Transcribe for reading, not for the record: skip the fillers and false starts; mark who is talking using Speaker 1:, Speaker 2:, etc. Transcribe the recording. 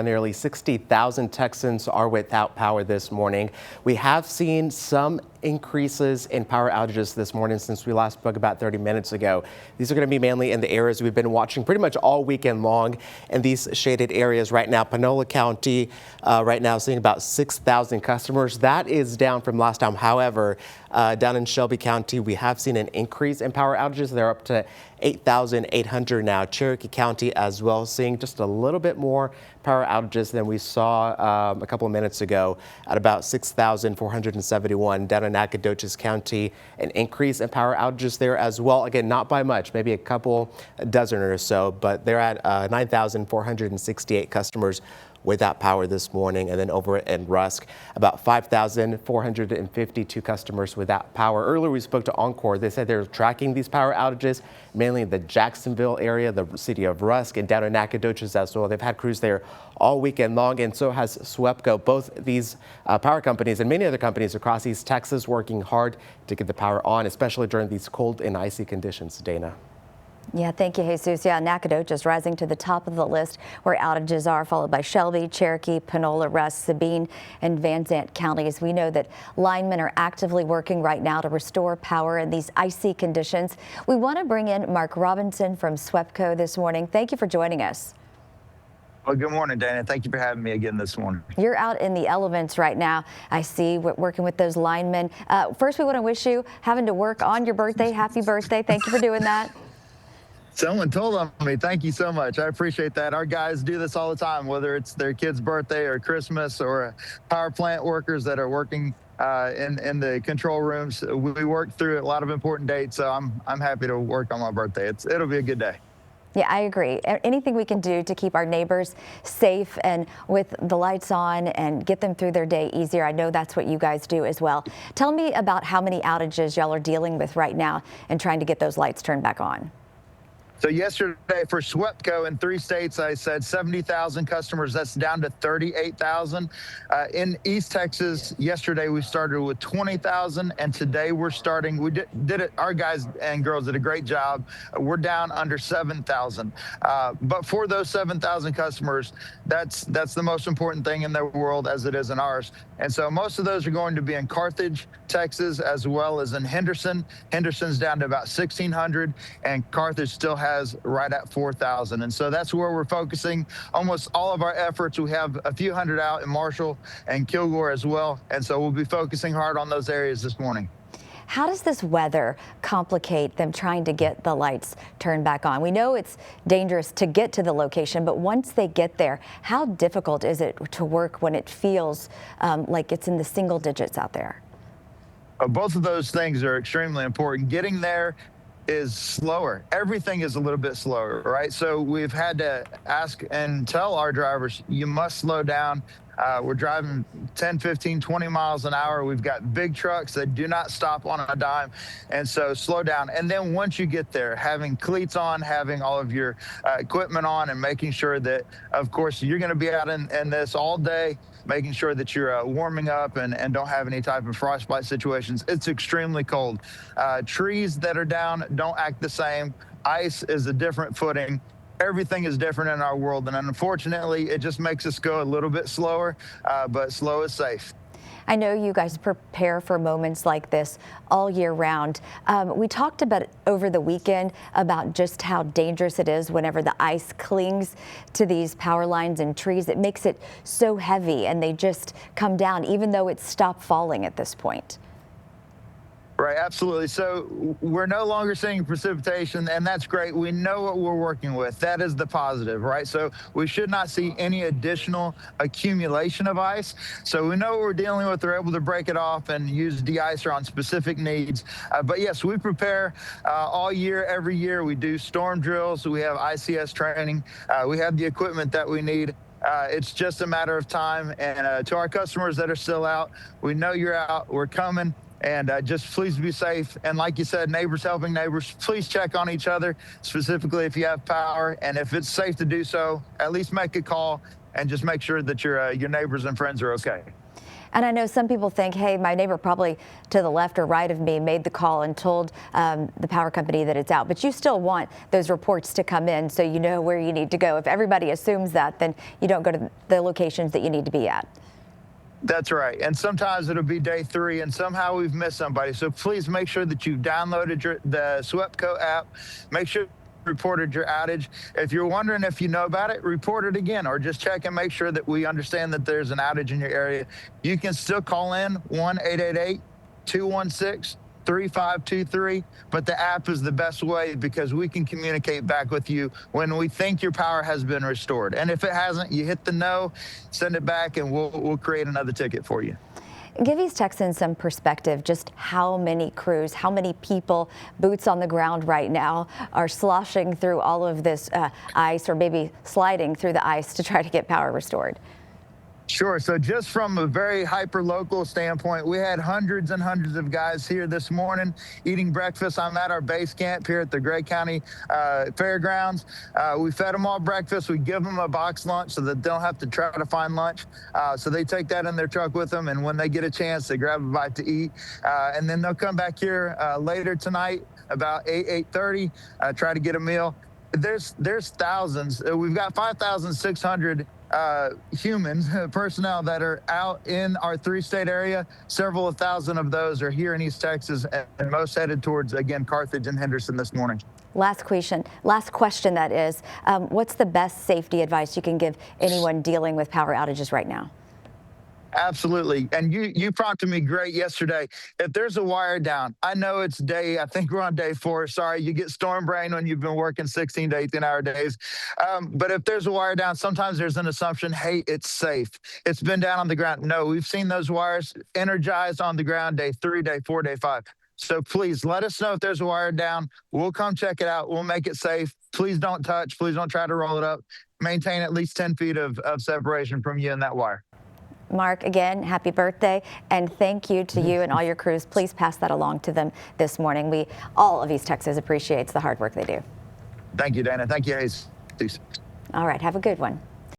Speaker 1: Nearly 60,000 Texans are without power this morning. We have seen some increases in power outages this morning since we last spoke about 30 minutes ago. These are going to be mainly in the areas we've been watching pretty much all weekend long in these shaded areas right now. Panola County right now seeing about 6,000 customers. That is down from last time. However, down in Shelby County, we have seen an increase in power outages. They're up to 8,800 now. Cherokee County as well, seeing just a little bit more power outages than we saw a couple of minutes ago at about 6,471. Down in Nacogdoches County, an increase in power outages there as well. Again, not by much, maybe a couple dozen or so, but they're at 9,468 customers without power this morning. And then over in Rusk, about 5,452 customers without power. Earlier we spoke to Encore. They said they're tracking these power outages mainly in the Jacksonville area, the city of Rusk, and down in Nacogdoches as well. They've had crews there all weekend long, and so has SWEPCO. Both these power companies and many other companies across East Texas working hard to get the power on, especially during these cold and icy conditions. Dana.
Speaker 2: Yeah, thank you, Jesus. Yeah, Nacogdoches rising to the top of the list where outages are, followed by Shelby, Cherokee, Panola, Rusk, Sabine, and Van Zant counties. We know that linemen are actively working right now to restore power in these icy conditions. We want to bring in Mark Robinson from SWEPCO this morning. Thank you for joining us.
Speaker 3: Well, good morning, Dana. Thank you for having me again this morning.
Speaker 2: You're out in the elements right now. I see working with those linemen. First, we want to wish you having to work on your birthday. Happy birthday. Thank you for doing that.
Speaker 3: Someone told on me. Thank you so much. I appreciate that. Our guys do this all the time, whether it's their kid's birthday or Christmas or power plant workers that are working in the control rooms. We work through a lot of important dates, so I'm happy to work on my birthday. It'll be a good day.
Speaker 2: Yeah, I agree. Anything we can do to keep our neighbors safe and with the lights on and get them through their day easier. I know that's what you guys do as well. Tell me about how many outages y'all are dealing with right now and trying to get those lights turned back on.
Speaker 3: So yesterday for SWEPCO in 3 states, I said 70,000 customers. That's down to 38,000. In East Texas, yesterday we started with 20,000, and today we're starting. We did it. Our guys and girls did a great job. We're down under 7,000. But for those 7,000 customers, that's the most important thing in their world as it is in ours. And so most of those are going to be in Carthage, Texas, as well as in Henderson. Henderson's down to about 1,600, and Carthage still has right at 4,000. And so that's where we're focusing almost all of our efforts. We have a few hundred out in Marshall and Kilgore as well. And so we'll be focusing hard on those areas this morning.
Speaker 2: How does this weather complicate them trying to get the lights turned back on? We know it's dangerous to get to the location, but once they get there, how difficult is it to work when it feels like it's in the single digits out there?
Speaker 3: Both of those things are extremely important. Getting there is slower. Everything is a little bit slower, right? So we've had to ask and tell our drivers, you must slow down. We're driving 10, 15, 20 miles an hour. We've got big trucks that do not stop on a dime. And so slow down. And then once you get there, having cleats on, having all of your equipment on, and making sure that, of course, you're going to be out in this all day, making sure that you're warming up and don't have any type of frostbite situations. It's extremely cold. Trees that are down don't act the same. Ice is a different footing. Everything is different in our world, and unfortunately, it just makes us go a little bit slower, but slow is safe.
Speaker 2: I know you guys prepare for moments like this all year round. We talked about over the weekend about just how dangerous it is whenever the ice clings to these power lines and trees. It makes it so heavy, and they just come down, even though it's stopped falling at this point.
Speaker 3: Right, absolutely. So we're no longer seeing precipitation, and that's great. We know what we're working with. That is the positive, right? So we should not see any additional accumulation of ice. So we know what we're dealing with. They're able to break it off and use de-icer on specific needs. But yes, we prepare all year, every year. We do storm drills. We have ICS training. We have the equipment that we need. It's just a matter of time. And to our customers that are still out, we know you're out. We're coming. And just please be safe. And like you said, neighbors helping neighbors, please check on each other, specifically if you have power. And if it's safe to do so, at least make a call and just make sure that your neighbors and friends are okay.
Speaker 2: And I know some people think, hey, my neighbor probably to the left or right of me made the call and told the power company that it's out. But you still want those reports to come in so you know where you need to go. If everybody assumes that, then you don't go to the locations that you need to be at.
Speaker 3: That's right. And sometimes it'll be day 3 and somehow we've missed somebody. So please make sure that you've downloaded the SWEPCO app. Make sure you reported your outage. If you're wondering if you know about it, report it again or just check and make sure that we understand that there's an outage in your area. You can still call in 1-888-216-3523, but the app is the best way because we can communicate back with you when we think your power has been restored. And if it hasn't, you hit the no, send it back, and we'll create another ticket for you.
Speaker 2: Give East Texans some perspective, just how many crews, how many people, boots on the ground right now, are sloshing through all of this ice or maybe sliding through the ice to try to get power restored.
Speaker 3: Sure. So just from a very hyper-local standpoint, we had hundreds and hundreds of guys here this morning eating breakfast. I'm at our base camp here at the Gray County Fairgrounds. We fed them all breakfast. We give them a box lunch so that they don't have to try to find lunch. So they take that in their truck with them, and when they get a chance, they grab a bite to eat. And then they'll come back here later tonight about 8:30, try to get a meal. There's thousands. We've got 5,600 humans, personnel that are out in our 3-state area. Several of thousand of those are here in East Texas, and most headed towards, again, Carthage and Henderson this morning.
Speaker 2: Last question that is, what's the best safety advice you can give anyone dealing with power outages right now?
Speaker 3: Absolutely. And you prompted me great yesterday. If there's a wire down, I know it's I think we're on day 4. Sorry, you get storm brain when you've been working 16 to 18-hour days. But if there's a wire down, sometimes there's an assumption, hey, it's safe. It's been down on the ground. No, we've seen those wires energized on the ground day 3, day 4, day 5. So please let us know if there's a wire down. We'll come check it out. We'll make it safe. Please don't touch. Please don't try to roll it up. Maintain at least 10 feet of separation from you and that wire.
Speaker 2: Mark, again, happy birthday, and thank you to you and all your crews. Please pass that along to them this morning. All of East Texas appreciates the hard work they do.
Speaker 3: Thank you, Dana. Thank you, Hayes. Peace.
Speaker 2: All right, have a good one.